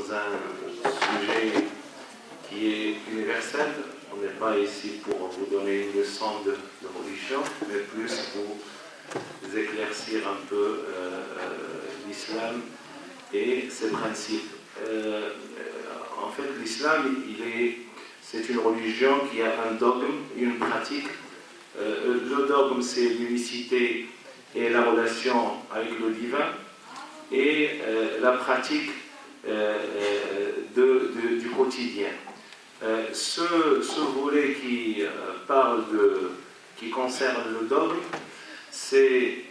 dans un sujet qui est universel. On n'est pas ici pour vous donner une leçon de religion, mais plus pour vous éclaircir un peu l'islam et ses principes. En fait, l'islam, c'est une religion qui a un dogme, une pratique. Le dogme, c'est l'unicité et la relation avec le divin, et la pratique du quotidien. Ce volet qui concerne le dogme, c'est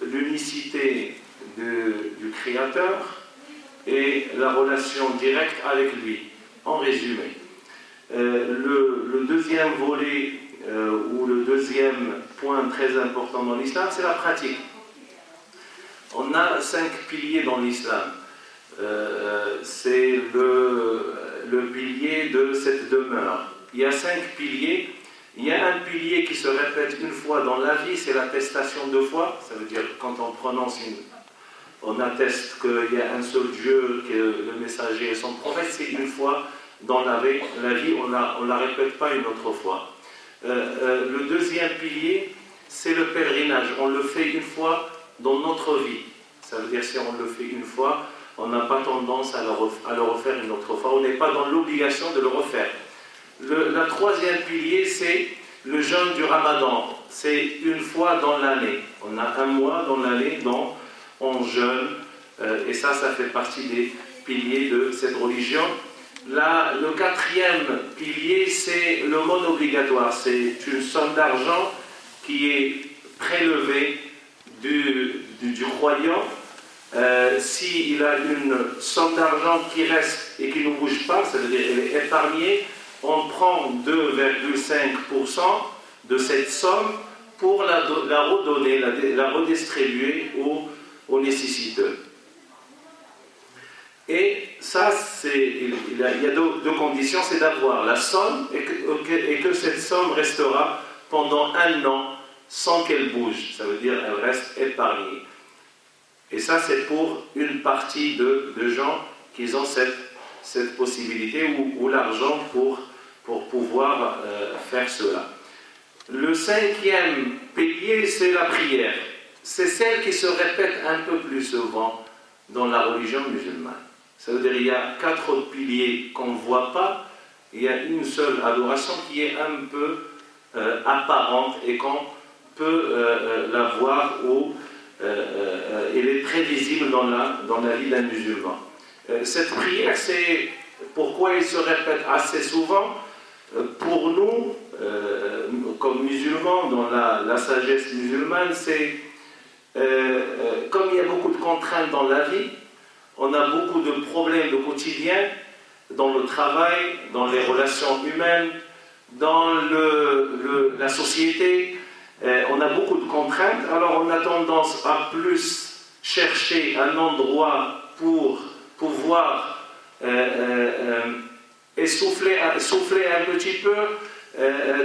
l'unicité du Créateur et la relation directe avec lui, en résumé. Le deuxième volet, ou le deuxième point très important dans l'islam, c'est la pratique. On a 5 piliers dans l'islam. C'est le pilier de cette demeure. Il y a 5 piliers. Il y a un pilier qui se répète une fois dans la vie, c'est l'attestation de foi. Ça veut dire quand on prononce on atteste qu'il y a un seul Dieu, que le messager est son prophète, c'est une fois dans la vie, on ne la répète pas une autre fois. Le deuxième pilier, c'est le pèlerinage. On le fait une fois dans notre vie. Ça veut dire si on le fait une fois, on n'a pas tendance à le refaire une autre fois. On n'est pas dans l'obligation de le refaire. Le troisième pilier, c'est le jeûne du Ramadan. C'est une fois dans l'année. On a un mois dans l'année dont on jeûne. Et ça fait partie des piliers de cette religion. Le quatrième pilier, c'est le mode obligatoire. C'est une somme d'argent qui est prélevée du croyant. S'il a une somme d'argent qui reste et qui ne bouge pas, ça veut dire qu'elle est épargnée, on prend 2,5% de cette somme pour la redonner, la redistribuer aux nécessiteux. Et ça, il y a deux conditions, c'est d'avoir la somme et que cette somme restera pendant 1 an sans qu'elle bouge. Ça veut dire qu'elle reste épargnée. Et ça, c'est pour une partie de gens qui ont cette possibilité ou l'argent pour pouvoir faire cela. Le 5e pilier, c'est la prière. C'est celle qui se répète un peu plus souvent dans la religion musulmane. Ça veut dire qu'il y a 4 piliers qu'on ne voit pas, il y a une seule adoration qui est un peu apparente et qu'on peut la voir elle est très visible dans la vie d'un musulman. Cette prière, c'est pourquoi elle se répète assez souvent. Pour nous, comme musulmans, dans la sagesse musulmane, c'est comme il y a beaucoup de contraintes dans la vie, on a beaucoup de problèmes de quotidien, dans le travail, dans les relations humaines, dans la société. On a beaucoup de contraintes, alors on a tendance à plus chercher un endroit pour pouvoir souffler un petit peu,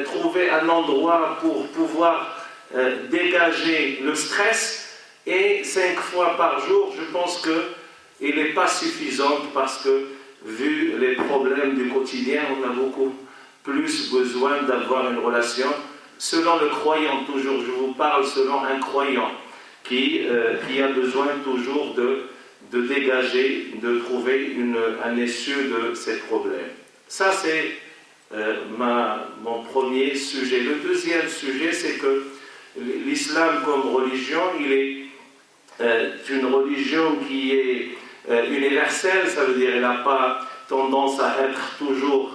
trouver un endroit pour pouvoir dégager le stress, et 5 fois par jour, je pense qu'il n'est pas suffisant parce que, vu les problèmes du quotidien, on a beaucoup plus besoin d'avoir une relation. Selon le croyant, toujours, je vous parle selon un croyant qui a besoin toujours de dégager, de trouver un issue de ces problèmes. Ça, c'est mon premier sujet. Le deuxième sujet, c'est que l'islam comme religion, il est une religion qui est universelle, ça veut dire qu'elle n'a pas tendance à être toujours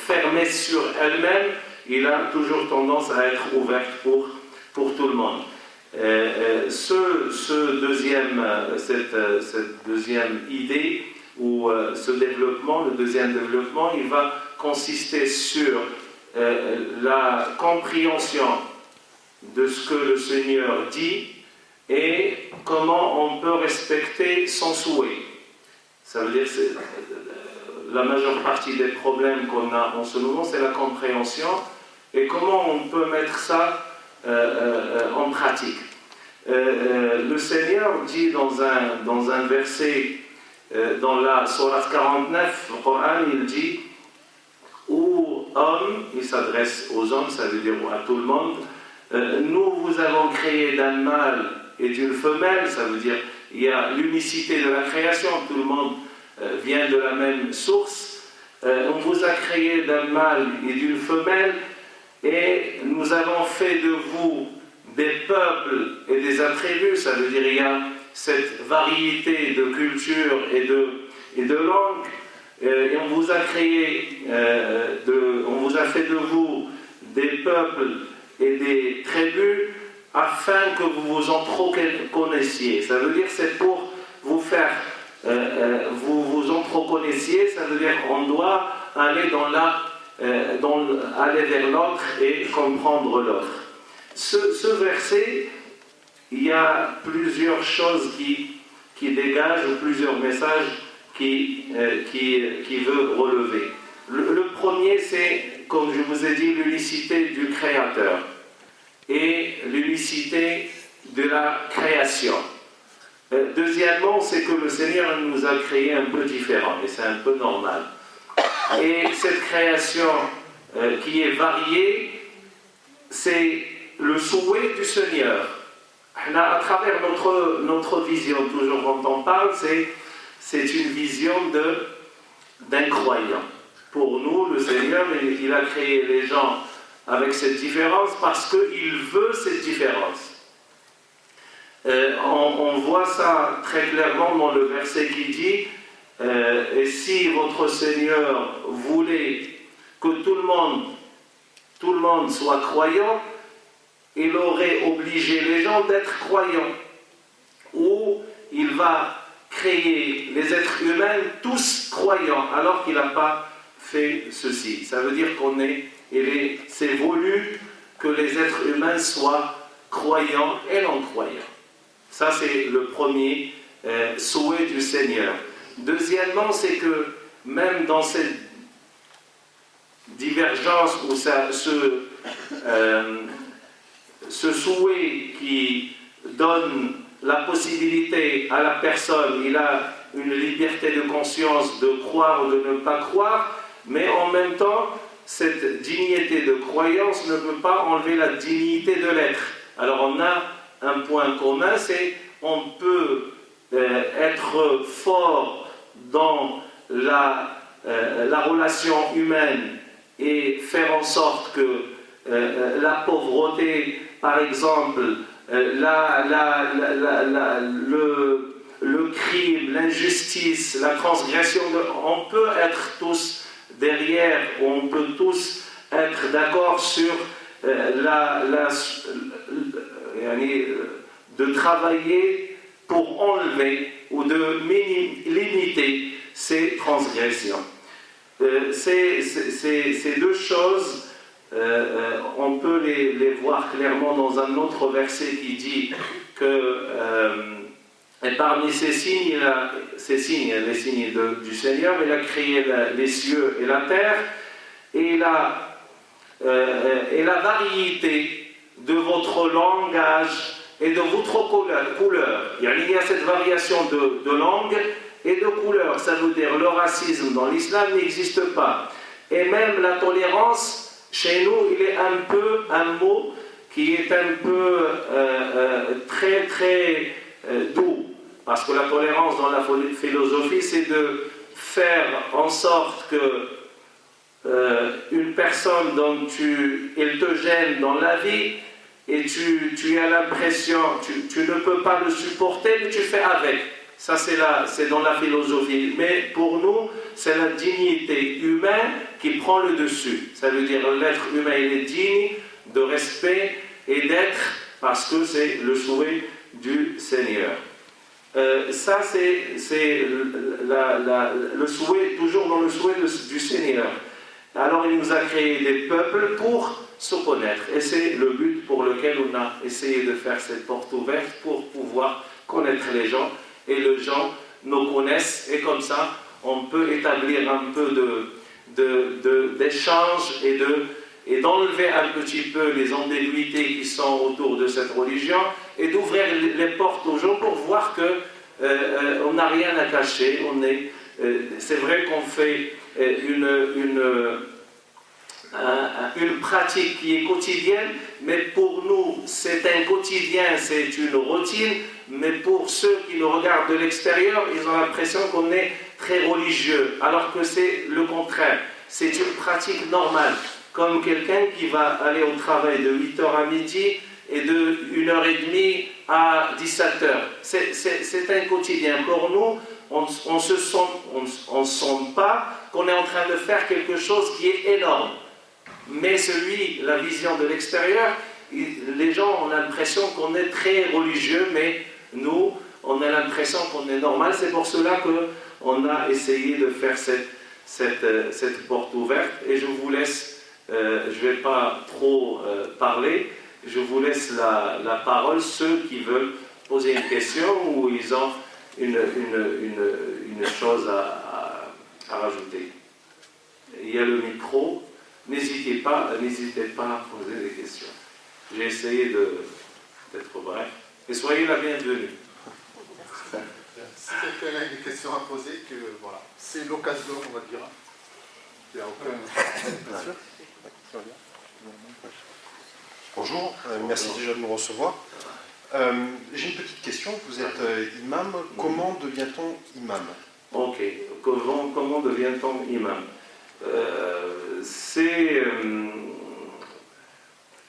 fermée sur elle-même. Il a toujours tendance à être ouverte pour tout le monde. Cette deuxième idée ou ce développement, le deuxième développement, il va consister sur la compréhension de ce que le Seigneur dit et comment on peut respecter son souhait. Ça veut dire que la majeure partie des problèmes qu'on a en ce moment, c'est la compréhension et comment on peut mettre ça en pratique. Le Seigneur dit dans un verset, dans la Sourate 49, le Coran, il dit, ou homme, il s'adresse aux hommes, ça veut dire à tout le monde, nous vous avons créé d'un mâle et d'une femelle, ça veut dire il y a l'unicité de la création, tout le monde vient de la même source. On vous a créé d'un mâle et d'une femelle et nous avons fait de vous des peuples et des attributs, ça veut dire il y a cette variété de culture et de langues, et on vous a créé, on vous a fait de vous des peuples et des tribus afin que vous vous entreconnaissiez. Ça veut dire c'est pour vous faire, vous vous entreconnaissiez, ça veut dire qu'on doit aller aller vers l'autre et comprendre l'autre. Ce verset, il y a plusieurs choses qui dégagent, ou plusieurs messages qui veut relever. Le premier, c'est, comme je vous ai dit, l'unicité du Créateur et l'unicité de la création. Deuxièmement, c'est que le Seigneur nous a créés un peu différents, et c'est un peu normal. Et cette création qui est variée, c'est le souhait du Seigneur. À travers notre vision, toujours quand on parle, c'est une vision d'un croyant. Pour nous, le Seigneur, il a créé les gens avec cette différence parce qu'il veut cette différence. On voit ça très clairement dans le verset qui dit et si votre Seigneur voulait que tout le monde soit croyant, il aurait obligé les gens d'être croyants, ou il va créer les êtres humains tous croyants alors qu'il n'a pas fait ceci. Ça veut dire c'est voulu que les êtres humains soient croyants et non croyants. Ça, c'est le premier souhait du Seigneur. Deuxièmement, c'est que même dans cette divergence ou ce souhait qui donne la possibilité à la personne, il a une liberté de conscience de croire ou de ne pas croire, mais en même temps, cette dignité de croyance ne peut pas enlever la dignité de l'être. Alors on a un point commun, c'est on peut être fort dans la relation humaine et faire en sorte que la pauvreté, par exemple, le crime, l'injustice, la transgression, on peut être tous derrière, on peut tous être d'accord sur de travailler pour enlever ou de limiter ces transgressions. Ces deux choses, on peut les voir clairement dans un autre verset qui dit que et parmi ces signes, les signes du Seigneur, il a créé les cieux et la terre, et la variété de votre langage et de votre couleur. Il y a cette variation de langue et de couleur. Ça veut dire le racisme dans l'islam n'existe pas. Et même la tolérance, chez nous, il est un mot qui est un peu très très doux. Parce que la tolérance dans la philosophie, c'est de faire en sorte que une personne dont elle te gêne dans la vie, et tu as l'impression, tu ne peux pas le supporter, mais tu fais avec. Ça, c'est dans la philosophie. Mais pour nous, c'est la dignité humaine qui prend le dessus. Ça veut dire que l'être humain, il est digne de respect et d'être, parce que c'est le souhait du Seigneur. Ça, c'est le souhait, toujours dans le souhait du Seigneur. Alors, il nous a créé des peuples pour se connaître. Et c'est le but pour lequel on a essayé de faire cette porte ouverte, pour pouvoir connaître les gens. Et les gens nous connaissent, et comme ça, on peut établir un peu d'échange et d'enlever un petit peu les ambiguïtés qui sont autour de cette religion et d'ouvrir les portes aux gens pour voir que on n'a rien à cacher. C'est vrai qu'on fait une pratique qui est quotidienne, mais pour nous c'est un quotidien, c'est une routine, mais pour ceux qui nous regardent de l'extérieur, ils ont l'impression qu'on est très religieux, alors que c'est le contraire. C'est une pratique normale, comme quelqu'un qui va aller au travail de 8h à midi et de 1h30 à 17h. C'est un quotidien. Pour nous, on ne sent pas qu'on est en train de faire quelque chose qui est énorme. Mais la vision de l'extérieur, les gens ont l'impression qu'on est très religieux, mais nous, on a l'impression qu'on est normal. C'est pour cela qu'on a essayé de faire cette porte ouverte. Et je vous laisse, je ne vais pas trop parler, je vous laisse la parole, ceux qui veulent poser une question ou ils ont une chose à rajouter. Il y a le micro. N'hésitez pas à poser des questions. J'ai essayé d'être bref. Et soyez la bienvenue. Si quelqu'un a une question à poser, voilà, c'est l'occasion, on va dire. Il n'y a aucun... Bien sûr. Bonjour, merci déjà de nous recevoir. J'ai une petite question. Vous êtes imam. Comment devient-on imam? Ok. Comment devient-on imam? C'est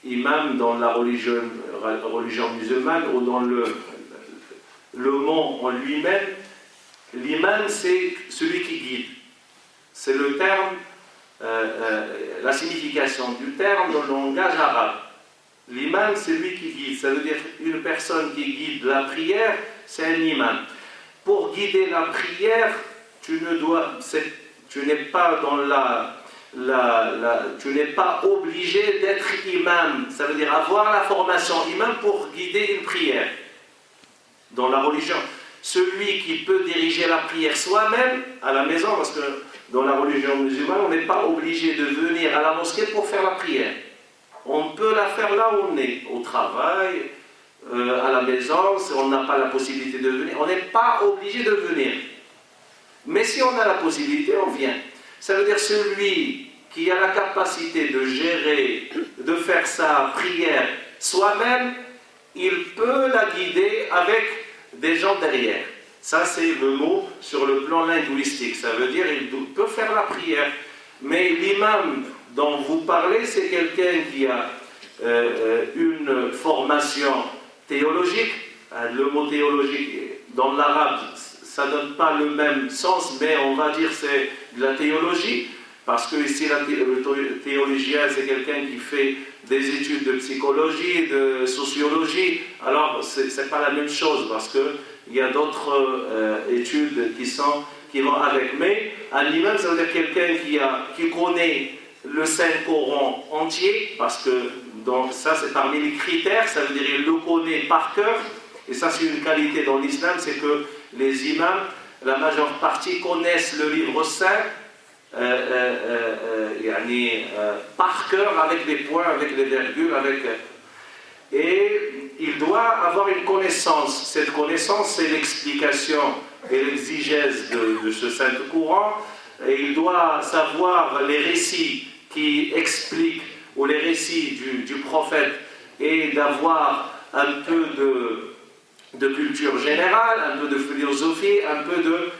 imam dans la religion musulmane ou dans le mot en lui-même. L'imam, c'est celui qui guide. C'est le terme, la signification du terme dans le langage arabe. L'imam, c'est lui qui guide. Ça veut dire une personne qui guide la prière, c'est un imam. Pour guider la prière, tu n'es pas dans tu n'es pas obligé d'être imam. Ça veut dire avoir la formation imam pour guider une prière. Dans la religion, celui qui peut diriger la prière soi-même à la maison, parce que dans la religion musulmane, on n'est pas obligé de venir à la mosquée pour faire la prière. On peut la faire là où on est, au travail, à la maison, si on n'a pas la possibilité de venir. On n'est pas obligé de venir. Mais si on a la possibilité, on vient. Ça veut dire celui qui a la capacité de gérer, de faire sa prière soi-même, il peut la guider avec des gens derrière. Ça, c'est le mot sur le plan linguistique. Ça veut dire qu'il peut faire la prière. Mais l'imam dont vous parlez, c'est quelqu'un qui a une formation théologique. Le mot théologique, dans l'arabe, ça ne donne pas le même sens, mais on va dire c'est de la théologie, parce que ici, le théologien, c'est quelqu'un qui fait des études de psychologie, de sociologie. Alors, ce n'est pas la même chose, parce qu'il y a d'autres études qui vont avec. Mais un imam, ça veut dire quelqu'un qui connaît le Saint-Coran entier, parce que ça, c'est parmi les critères, ça veut dire qu'il le connaît par cœur. Et ça, c'est une qualité dans l'islam, c'est que les imams, la majeure partie, connaissent le livre saint par cœur, avec les points, avec les virgules, et il doit avoir une connaissance. Cette connaissance, c'est l'explication et l'exigèse de ce Saint-Coran. Et il doit savoir les récits qui expliquent, ou les récits du prophète, et d'avoir un peu de culture générale, un peu de philosophie, un peu de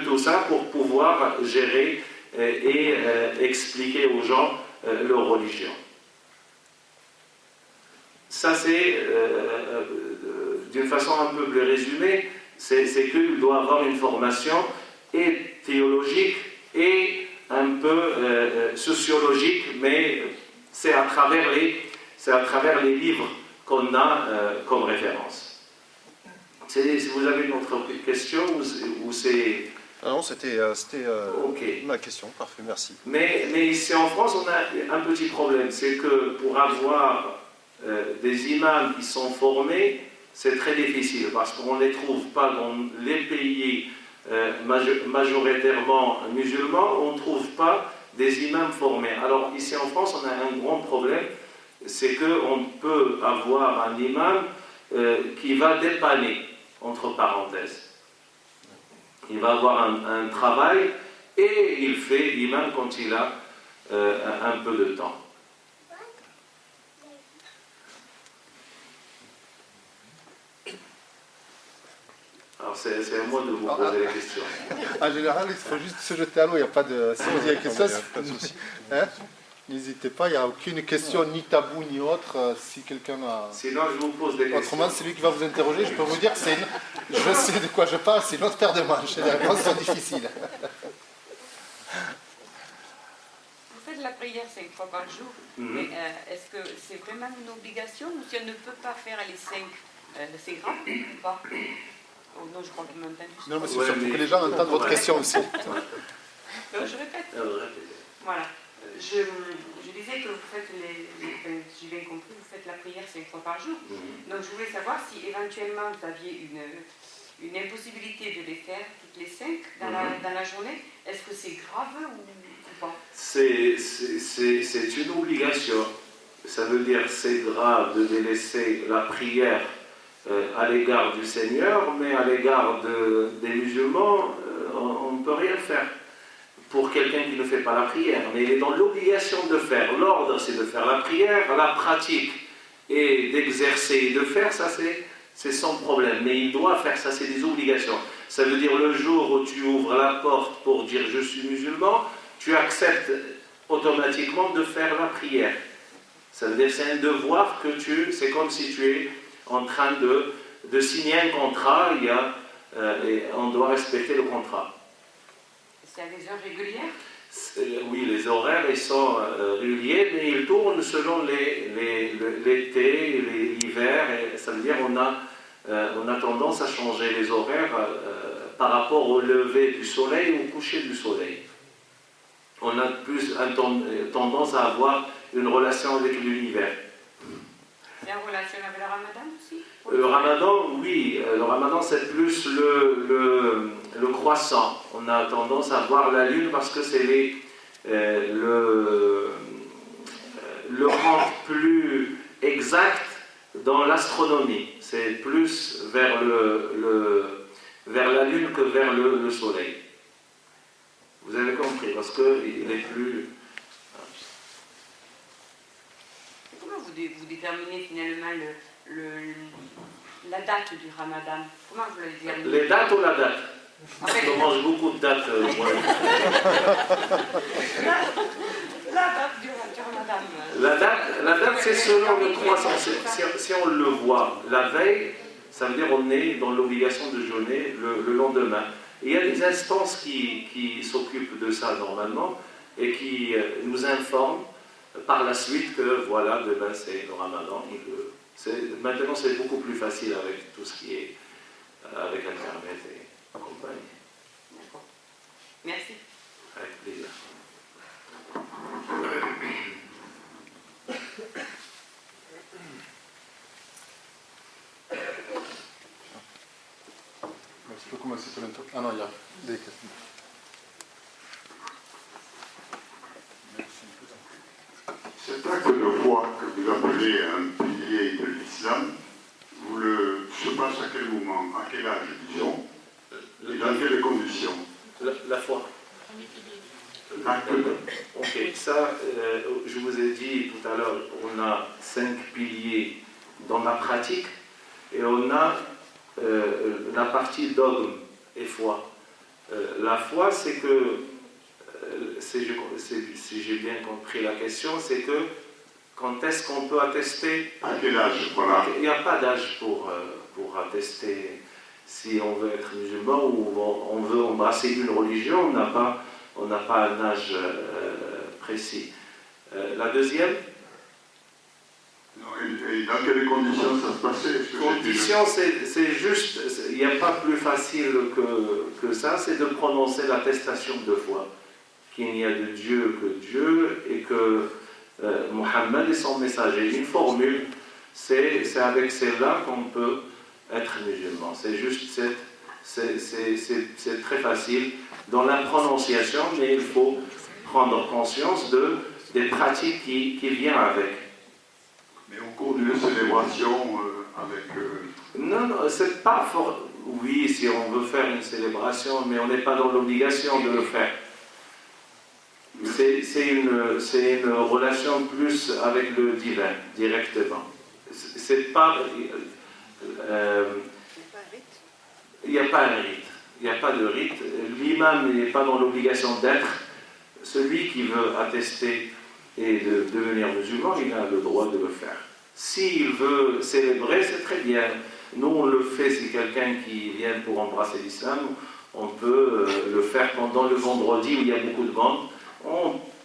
tout ça pour pouvoir gérer et expliquer aux gens leur religion. Ça, c'est, d'une façon un peu plus résumée, c'est qu'il doit avoir une formation et théologique et un peu sociologique, mais c'est à travers les livres qu'on a comme référence. Si vous avez une autre question, ou c'est... Ah non, c'était okay. Ma question. Parfait, merci. Mais ici en France, on a un petit problème. C'est que pour avoir des imams qui sont formés, c'est très difficile, parce qu'on ne les trouve pas dans les pays majoritairement musulmans. On ne trouve pas des imams formés. Alors ici en France, on a un grand problème, c'est qu'on peut avoir un imam qui va dépanner, entre parenthèses. Il va avoir un travail et il fait imam quand il a un peu de temps. Alors c'est à moi de vous poser la question. En général, il faut juste se jeter à l'eau, il n'y a pas de... Si vous avez quelque chose, hein, n'hésitez pas, il n'y a aucune question, ni tabou, ni autre, si quelqu'un a... Sinon, je vous pose des questions. Autrement, c'est lui qui va vous interroger, je peux vous dire, je sais de quoi je parle, c'est une autre paire de manches, les réponses sont difficiles. Vous faites la prière 5 fois par jour, mais est-ce que c'est vraiment une obligation ou si on ne peut pas faire les 5, c'est grave ou pas? Oh non, je crois que même pas. Non, mais c'est surtout que les gens entendent votre question aussi. Donc, je répète. Voilà. Je disais que vous faites j'ai bien compris, vous faites la prière 5 fois par jour. Donc je voulais savoir si éventuellement vous aviez une impossibilité de les faire toutes les 5 dans la journée. Est-ce que c'est grave ou pas? C'est une obligation. Ça veut dire c'est grave de délaisser la prière à l'égard du Seigneur, mais à l'égard des musulmans, on ne peut rien faire pour quelqu'un qui ne fait pas la prière. Mais il est dans l'obligation de faire. L'ordre, c'est de faire la prière. La pratique et d'exercer et de faire, ça c'est sans problème. Mais il doit faire ça, c'est des obligations. Ça veut dire le jour où tu ouvres la porte pour dire je suis musulman, tu acceptes automatiquement de faire la prière. Ça veut dire c'est un devoir que c'est comme si tu es en train de signer un contrat, et on doit respecter le contrat. C'est à des heures régulières? Oui, les horaires ils sont réguliers, mais ils tournent selon l'été, l'hiver, et ça veut dire on a tendance à changer les horaires par rapport au lever du soleil ou au coucher du soleil. On a plus tendance à avoir une relation avec l'univers. C'est en relation avec le ramadan aussi? Le ramadan, oui. Le ramadan, c'est plus le croissant. On a tendance à voir la lune parce que c'est le rang plus exact dans l'astronomie. C'est plus vers la lune que vers le soleil. Vous avez compris, parce qu'il est plus... Comment vous déterminez finalement la date du ramadan? Comment vous le déterminez? Les dates ou la date? En fait, je mange beaucoup de dates. la date du ramadan. La date, c'est selon le croissant. Si on le voit la veille, ça veut dire qu'on est dans l'obligation de jeûner le lendemain. Et il y a des instances qui s'occupent de ça normalement et qui nous informent par la suite que voilà, demain c'est le ramadan. Maintenant c'est beaucoup plus facile avec tout ce qui est avec Internet et compagnie. D'accord. Merci. Avec plaisir. Je peux commencer sur l'interview. Ah non, il y a des questions. Cet acte de foi que vous appelez un pilier de l'islam, se passe à quel moment, à quel âge, disons, et dans quelles conditions? La foi. L'acte de... Ok, ça, je vous ai dit tout à l'heure, on a 5 piliers dans la pratique et on a la partie dogme et foi. La foi, c'est que, si j'ai bien compris la question, c'est que quand est-ce qu'on peut attester? À quel âge, voilà. Il n'y a pas d'âge pour attester si on veut être musulman ou on veut embrasser une religion, on n'a pas un âge précis. La deuxième? Et dans quelles conditions ça se passait? Conditions, c'est juste, il n'y a pas plus facile que ça, c'est de prononcer l'attestation de foi. Qu'il n'y a de Dieu que Dieu et que Mohammed est son messager. Une formule, c'est avec celle-là qu'on peut être musulman. C'est juste, c'est très facile dans la prononciation, mais il faut prendre conscience des pratiques qui viennent avec. Mais au cours d'une célébration avec... Non, non, c'est pas fort. Oui, si on veut faire une célébration, mais on n'est pas dans l'obligation de le faire. C'est une relation plus avec le divin, directement. C'est pas... il n'y a pas un rite. Il n'y a pas de rite. L'imam n'est pas dans l'obligation d'être. Celui qui veut attester et de devenir musulman, il a le droit de le faire. S'il veut célébrer, c'est très bien. Nous, on le fait, si quelqu'un qui vient pour embrasser l'islam, on peut le faire pendant le vendredi où il y a beaucoup de monde.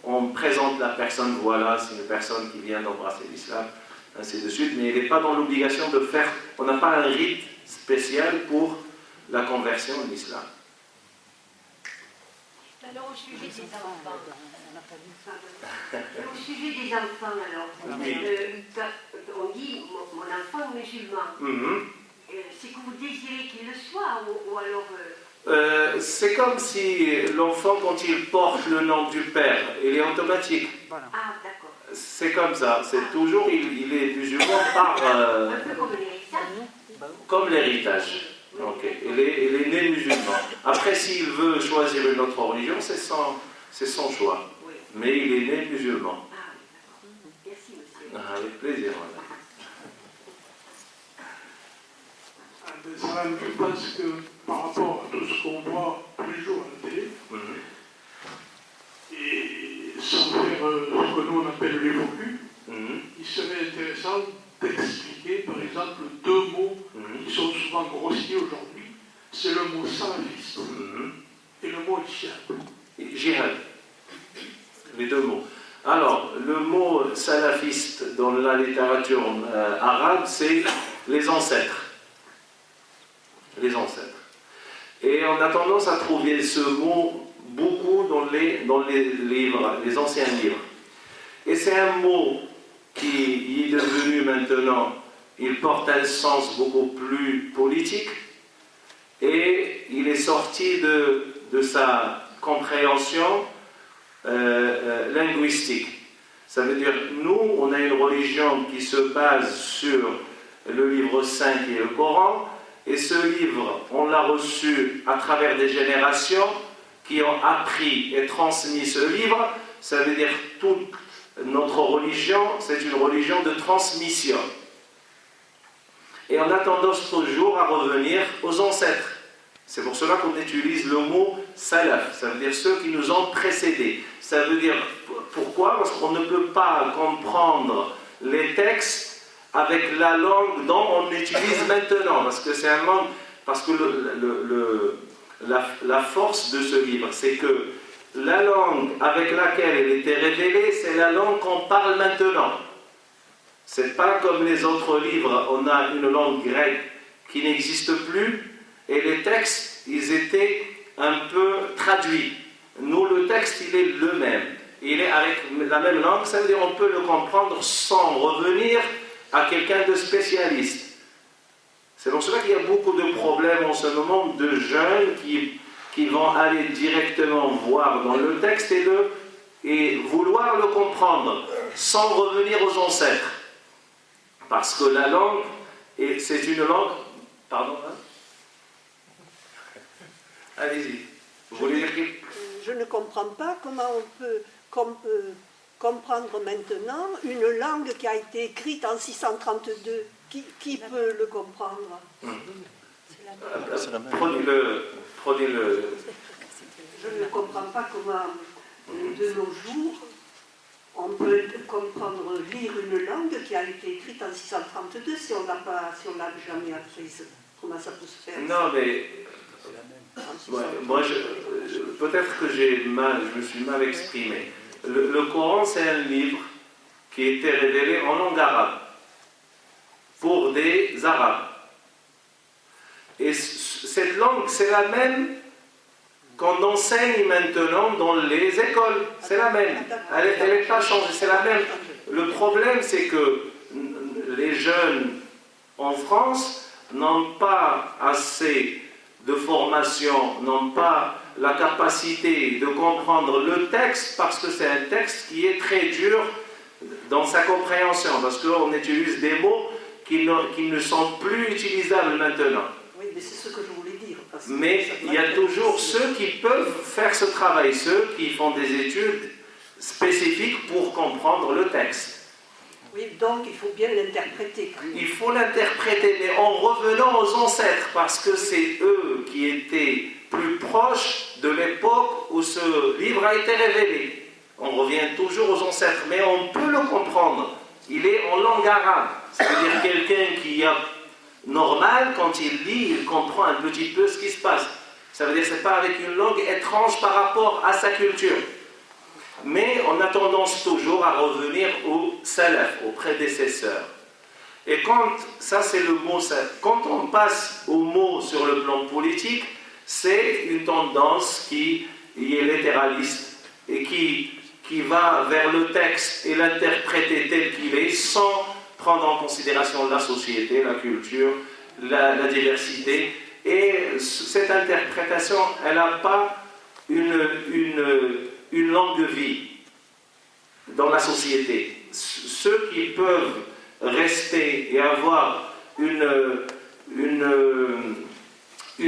On présente la personne, voilà, c'est une personne qui vient d'embrasser l'islam, ainsi de suite, mais il n'est pas dans l'obligation de faire, on n'a pas un rite spécial pour la conversion à l'islam. Alors, au sujet des enfants, alors, Oui. On dit mon enfant musulman. C'est que vous désirez qu'il le soit, ou alors... C'est comme si l'enfant, quand il porte le nom du père, il est automatique. Ah, d'accord. C'est comme ça, c'est toujours, il est musulman par... Un peu comme l'héritage. Comme l'héritage. Ok. Il est né musulman. Après, s'il veut choisir une autre religion, c'est son choix. Oui. Mais il est né musulman. Ah, d'accord. Merci, monsieur. Avec plaisir, madame. Salam, je pense que par rapport à tout ce qu'on voit tous les jours à la télé, et sans faire ce que nous on appelle l'évolu, il serait intéressant d'expliquer par exemple deux mots qui sont souvent grossiers aujourd'hui. C'est le mot salafiste et le mot djihad. Jihad. Les deux mots. Alors, le mot salafiste dans la littérature arabe, c'est les ancêtres. Les ancêtres. Et on a tendance à trouver ce mot beaucoup dans les livres, les anciens livres. Et c'est un mot qui est devenu maintenant, il porte un sens beaucoup plus politique et il est sorti de sa compréhension linguistique. Ça veut dire, nous, on a une religion qui se base sur le livre saint qui est le Coran. Et ce livre, on l'a reçu à travers des générations qui ont appris et transmis ce livre. Ça veut dire toute notre religion, c'est une religion de transmission. Et on a tendance toujours à revenir aux ancêtres. C'est pour cela qu'on utilise le mot salaf. Ça veut dire ceux qui nous ont précédés. Ça veut dire pourquoi? Parce qu'on ne peut pas comprendre les textes avec la langue dont on utilise maintenant, parce que c'est un langue, parce que la force de ce livre, c'est que la langue avec laquelle elle était révélée, c'est la langue qu'on parle maintenant. C'est pas comme les autres livres, on a une langue grecque qui n'existe plus, et les textes, ils étaient un peu traduits. Nous, le texte, il est le même. Il est avec la même langue, ça veut dire qu'on peut le comprendre sans revenir à quelqu'un de spécialiste. C'est pour cela qu'il y a beaucoup de problèmes en ce moment de jeunes qui vont aller directement voir dans le texte et vouloir le comprendre sans revenir aux ancêtres. Parce que la langue, c'est une langue... Pardon, hein? Allez-y. Vous voulez dire quelque chose? Je ne comprends pas comment on peut comprendre maintenant une langue qui a été écrite en 632. Qui peut le comprendre? Prenez-le. Je ne comprends pas comment, de nos jours, on peut comprendre, lire une langue qui a été écrite en 632 si on l'a jamais apprise. Comment ça peut se faire? Non, mais... Ouais, moi, peut-être que je me suis mal exprimé. Le Coran, c'est un livre qui a été révélé en langue arabe pour des Arabes. Et cette langue, c'est la même qu'on enseigne maintenant dans les écoles. C'est la même. Elle n'est pas changée, c'est la même. Le problème, c'est que les jeunes en France n'ont pas assez de formation, n'ont pas la capacité de comprendre le texte parce que c'est un texte qui est très dur dans sa compréhension, parce qu'on utilise des mots qui ne sont plus utilisables maintenant. Oui, mais c'est ce que je voulais dire. Mais il y a toujours ceux qui peuvent faire ce travail, ceux qui font des études spécifiques pour comprendre le texte. Oui, donc il faut bien l'interpréter. Il faut l'interpréter, mais en revenant aux ancêtres, parce que c'est eux qui étaient plus proches de l'époque où ce livre a été révélé. On revient toujours aux ancêtres, mais on peut le comprendre. Il est en langue arabe. C'est-à-dire quelqu'un qui est normal, quand il lit, il comprend un petit peu ce qui se passe. Ça veut dire que ce n'est pas avec une langue étrange par rapport à sa culture. Mais on a tendance toujours à revenir aux salaf, aux prédécesseurs. Et ça c'est le mot, quand on passe au mot sur le plan politique, c'est une tendance qui est littéraliste et qui va vers le texte et l'interpréter tel qu'il est sans prendre en considération la société, la culture, la diversité. Et cette interprétation, elle n'a pas une longue vie dans la société. Ceux qui peuvent rester et avoir une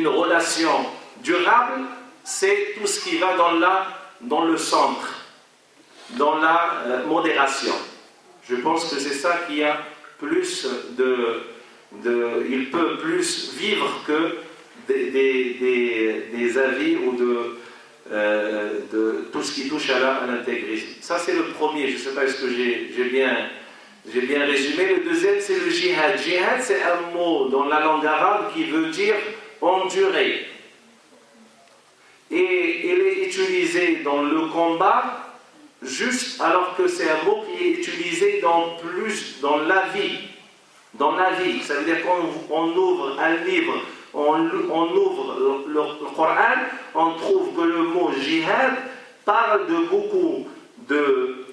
relation durable, c'est tout ce qui va dans le centre, dans la modération. Je pense que c'est ça qui a plus il peut plus vivre que des avis ou de tout ce qui touche à l'intégrisme. Ça c'est le premier, je ne sais pas est-ce que j'ai bien résumé. Le deuxième c'est le jihad. Jihad c'est un mot dans la langue arabe qui veut dire endurer. Et il est utilisé dans le combat juste alors que c'est un mot qui est utilisé dans la vie. Dans la vie, ça veut dire qu'on ouvre un livre, on ouvre le Coran, on trouve que le mot jihad parle de beaucoup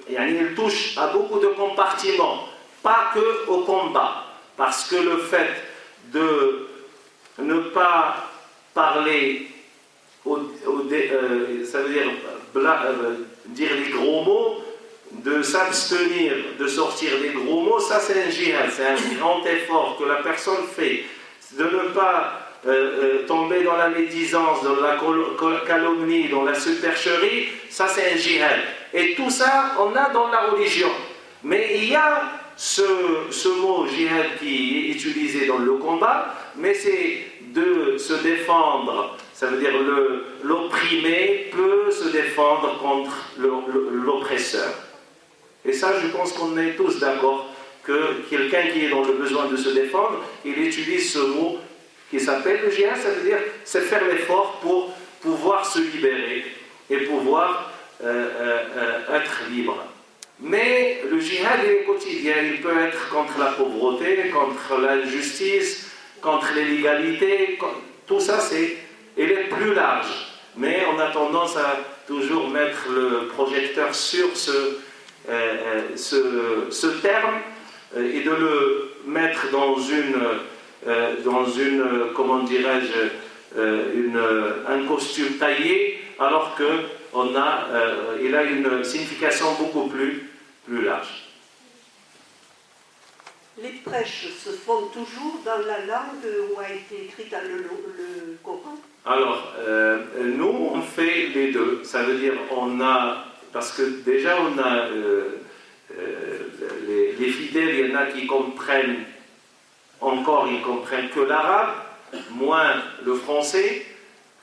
il touche à beaucoup de compartiments, pas que au combat, parce que le fait de ne pas parler, ça veut dire dire des gros mots, de s'abstenir de sortir des gros mots, ça c'est un jihad, c'est un grand effort que la personne fait, de ne pas tomber dans la médisance, dans la calomnie, dans la supercherie, ça c'est un jihad. Et tout ça, on a dans la religion. Mais il y a ce mot jihad qui est utilisé dans le combat, mais c'est de se défendre, ça veut dire l'opprimé peut se défendre contre l'oppresseur. Et ça, je pense qu'on est tous d'accord que quelqu'un qui est dans le besoin de se défendre, il utilise ce mot qui s'appelle le jihad, ça veut dire c'est faire l'effort pour pouvoir se libérer et pouvoir être libre. Mais le jihad il est quotidien, il peut être contre la pauvreté, contre l'injustice, contre l'illégalité, tout ça il est plus large. Mais on a tendance à toujours mettre le projecteur sur ce terme et de le mettre dans comment dirais-je, un costume taillé, alors qu'il a une signification beaucoup plus large. Les prêches se font toujours dans la langue où a été écrit dans le Coran? Alors, nous, on fait les deux. Ça veut dire, parce que déjà, on a les fidèles, il y en a qui comprennent ils comprennent que l'arabe, moins le français,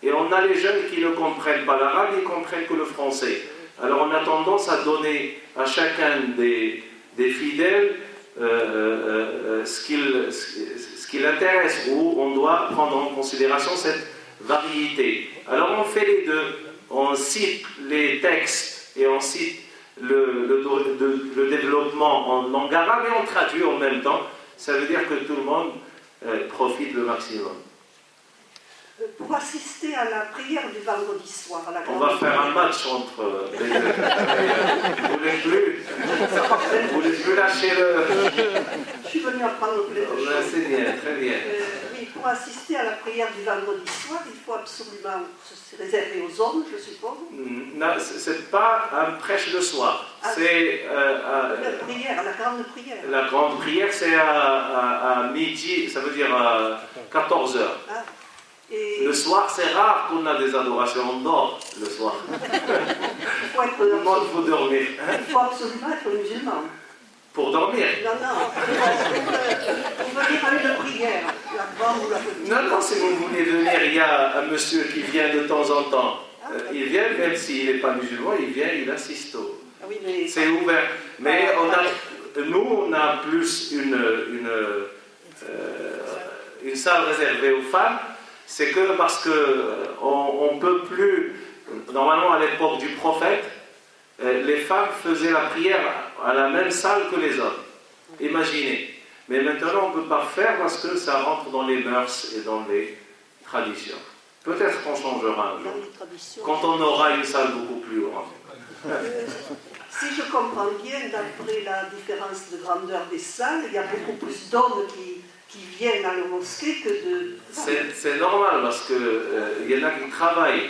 et on a les jeunes qui ne comprennent pas l'arabe, ils comprennent que le français. Alors, on a tendance à donner à chacun des fidèles ce qui l'intéresse, où on doit prendre en considération cette variété. Alors on fait les deux, on cite les textes et on cite le développement en langue arabe et on traduit en même temps. Ça veut dire que tout le monde profite le maximum. Pour assister à la prière du vendredi soir, on va faire un match entre les deux. Vous voulez plus lâcher le... suis venue apprendre plein de choses. C'est bien, très bien. Oui, pour assister à la prière du vendredi soir, il faut absolument se réserver aux hommes, je suppose. Non, c'est pas un prêche de soir. C'est la prière, la grande prière. La grande prière, c'est à midi, ça veut dire à 14h. Et le soir, c'est rare qu'on a des adorations, on dort le soir. Tout le monde faut dormir. Il faut absolument être musulman. Pour dormir? Non, pour venir à une prière, la grande ou la petite. Non, si vous voulez venir, il y a un monsieur qui vient de temps en temps. Il vient, même s'il n'est pas musulman, il vient, il assiste au... Oui, mais... C'est ouvert. Mais nous, on a plus une salle réservée aux femmes. C'est que parce qu'on ne peut plus... Normalement, à l'époque du prophète, les femmes faisaient la prière à la même salle que les hommes. Imaginez. Mais maintenant, on ne peut pas faire parce que ça rentre dans les mœurs et dans les traditions. Peut-être qu'on changera un jour, quand on aura une salle beaucoup plus grande. Si je comprends bien, d'après la différence de grandeur des salles, il y a beaucoup plus d'hommes qui viennent à la mosquée que de... C'est normal parce qu'il y en a qui travaillent.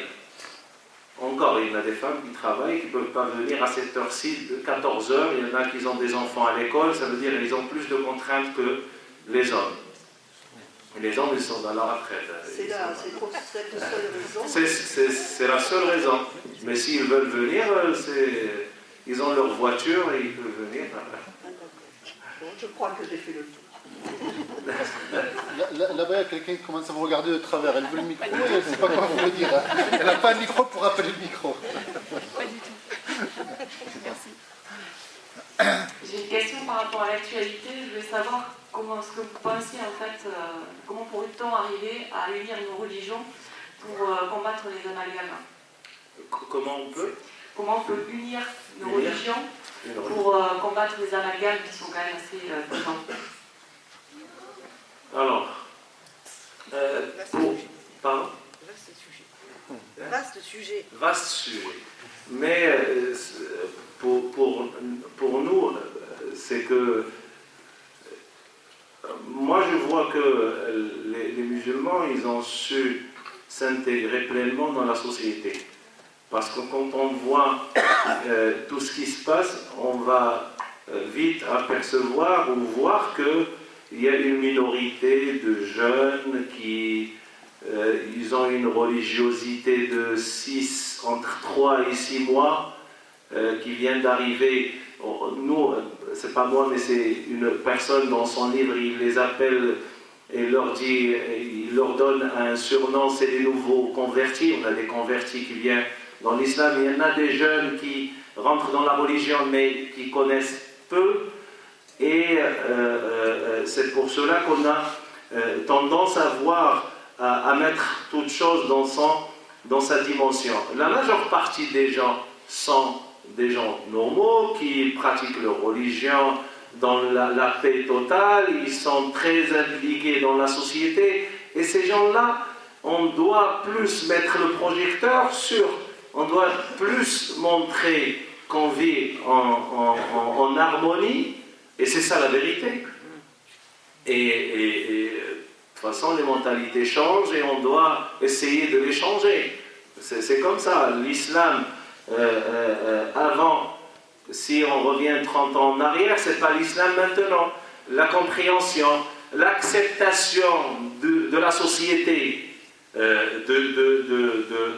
Encore, il y en a des femmes qui travaillent, qui ne peuvent pas venir à cette heure-ci, de 14h. Il y en a qui ont des enfants à l'école, ça veut dire qu'ils ont plus de contraintes que les hommes. Et les hommes, ils sont dans la retraite. C'est la seule raison. C'est la seule raison. Mais s'ils veulent venir, ils ont leur voiture et ils peuvent venir. Bon, je crois que j'ai fait le tour. Là-bas, il y a quelqu'un qui commence à vous regarder de travers. Elle veut le micro, elle ne sait pas comment vous le dire. Elle n'a pas de micro pour appeler le micro. Pas du tout. Merci. J'ai une question par rapport à l'actualité. Je voulais savoir comment est-ce que vous pensez, en fait, comment pourrait-on arriver à unir nos religions pour combattre les amalgames? Comment on peut? Comment on peut unir nos religions pour combattre les amalgames qui sont quand même assez présents? Alors, pardon? Vaste sujet. Vaste sujet. Mais pour nous, c'est que moi je vois que les musulmans, ils ont su s'intégrer pleinement dans la société. Parce que quand on voit tout ce qui se passe, on va vite apercevoir ou voir qu'il y a une minorité de jeunes qui ils ont une religiosité de entre 3 et 6 mois qui vient d'arriver. Nous, c'est pas moi, mais c'est une personne dans son livre, il les appelle et il leur donne un surnom, c'est les nouveaux convertis. On a des convertis qui viennent dans l'islam. Il y en a des jeunes qui rentrent dans la religion mais qui connaissent peu. Et c'est pour cela qu'on a tendance à mettre toute chose dans sa dimension. La majeure partie des gens sont des gens normaux qui pratiquent leur religion dans la paix totale, ils sont très impliqués dans la société, et ces gens-là, on doit plus mettre le projecteur sur, on doit plus montrer qu'on vit en harmonie, et c'est ça la vérité. Et de toute façon, les mentalités changent et on doit essayer de les changer. C'est comme ça. L'islam, avant, si on revient 30 ans en arrière, ce n'est pas l'islam maintenant. La compréhension, l'acceptation de la société,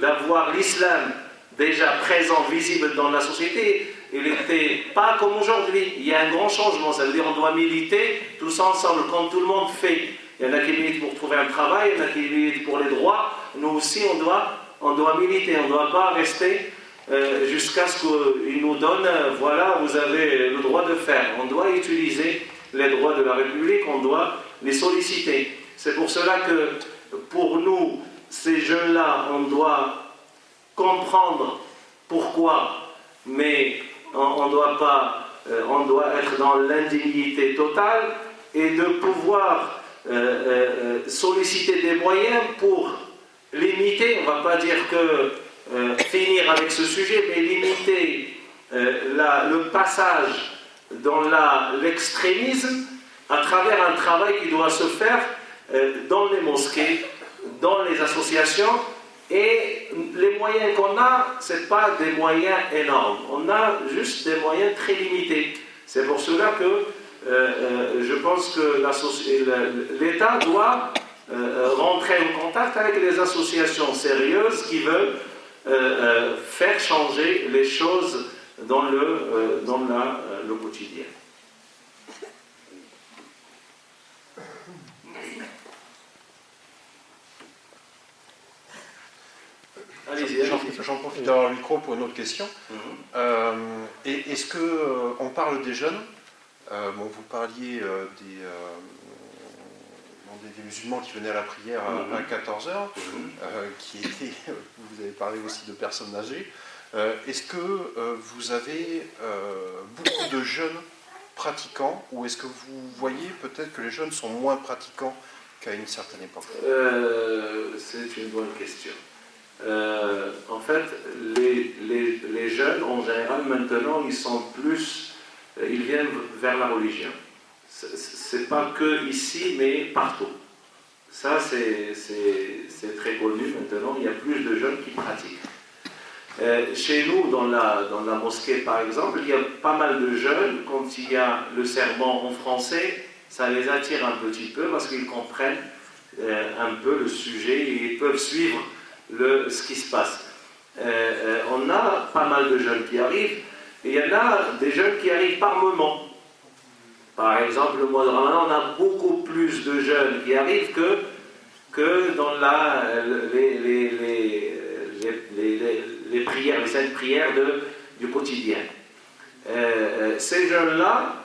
d'avoir l'islam déjà présent, visible dans la société, il n'était pas comme aujourd'hui. Il y a un grand changement. Ça veut dire qu'on doit militer tous ensemble, comme tout le monde fait. Il y en a qui militent pour trouver un travail, il y en a qui militent pour les droits. Nous aussi, on doit militer. On ne doit pas rester jusqu'à ce qu'ils nous donnent, voilà, vous avez le droit de faire. On doit utiliser les droits de la République, on doit les solliciter. C'est pour cela que, pour nous, ces jeunes-là, on doit comprendre pourquoi, mais on doit être dans l'indignité totale et de pouvoir solliciter des moyens pour limiter, on ne va pas dire que finir avec ce sujet, mais limiter le passage dans l'extrémisme à travers un travail qui doit se faire dans les mosquées, dans les associations, et les moyens qu'on a, ce n'est pas des moyens énormes, on a juste des moyens très limités. C'est pour cela que je pense que l'État doit rentrer en contact avec les associations sérieuses qui veulent faire changer les choses dans le quotidien. J'en profite d'avoir le micro pour une autre question. Est-ce qu'on parle des jeunes? Vous parliez des musulmans qui venaient à la prière à 14h, vous avez parlé aussi de personnes âgées. Est-ce que vous avez beaucoup de jeunes pratiquants, ou est-ce que vous voyez peut-être que les jeunes sont moins pratiquants qu'à une certaine époque? C'est une bonne question. En fait, les jeunes, en général, maintenant, ils viennent vers la religion. C'est pas que ici, mais partout. Ça, c'est très connu maintenant. Il y a plus de jeunes qui pratiquent. Chez nous, dans la mosquée, par exemple, il y a pas mal de jeunes. Quand il y a le sermon en français, ça les attire un petit peu parce qu'ils comprennent un peu le sujet et ils peuvent suivre ce qui se passe. On a pas mal de jeunes qui arrivent, et il y en a des jeunes qui arrivent par moment. Par exemple, le mois de Ramadan, on a beaucoup plus de jeunes qui arrivent que dans les prières, les saintes prières du quotidien. Ces jeunes-là,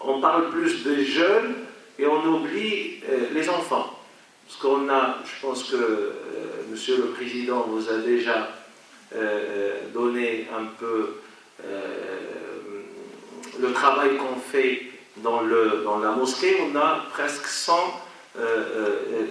on parle plus des jeunes et on oublie les enfants. Parce qu'on a, je pense que Monsieur le Président vous a déjà donné un peu le travail qu'on fait dans la mosquée. On a presque 100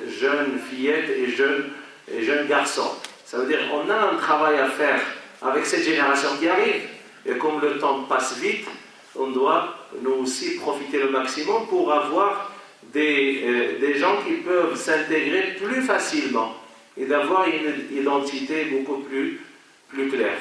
jeunes fillettes et jeunes garçons. Ça veut dire qu'on a un travail à faire avec cette génération qui arrive. Et comme le temps passe vite, on doit nous aussi profiter le maximum pour avoir des gens qui peuvent s'intégrer plus facilement et d'avoir une identité beaucoup plus claire.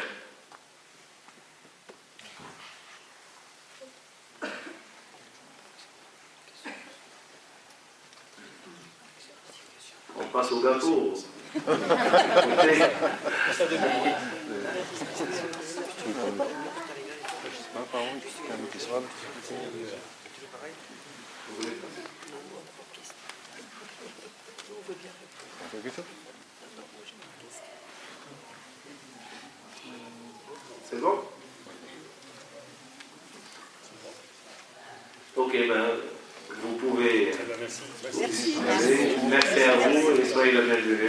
On passe au gâteau. C'est bon? Ok, vous pouvez... Merci à vous et soyez le bienvenu.